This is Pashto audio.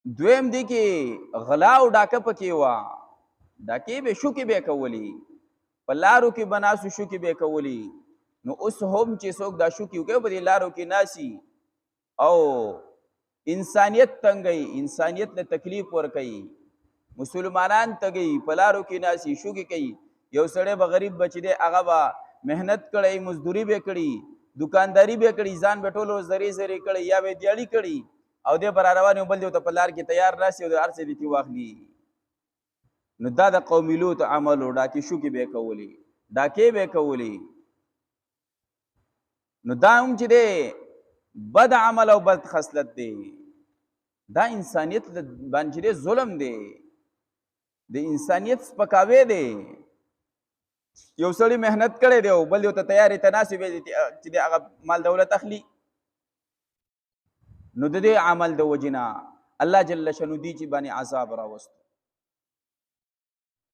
دویم دی کې غلا او ډاکه پکې وه. ډاکې به شوکې به کولي، په لارو کې به ناسو شوکې به کولي. نو اوس هم چې څوک دا شوکې وکوي په دې لارو کې ناسي او انسانیت تنګوي، انسانیت له تکلیف ورکوي، مسلمانان تګي په لارو کې ناسي شوکې کوي. یو سړی به غریب بچی دی، هغه به محنت کړی، مزدوري به کړي، دکانداري به کړي، ځان به ټولو زری زری کړی یا به دیاړي کړي او دی به را روان یو بل دی ورته په لار کې تیار راسي او د هر څه دې واخلي. نو دا د قوم لوط عمل و. ډاکې شوکې به یې کولې، ډاکې به یې کولې. نو دا هم چې دی بد عمل او بد خصلت دی. دا انسانیت باندې دی ظلم دی، د انسانیت سپکاوی دی. یو سړی محنت کړی دی او بل یو ته تیارې ته ناست وي چې د هغه مال دولت اخلي. نو د دې عمل د وجې نه الله جل شانو دې چې باندې عذاب راوستو.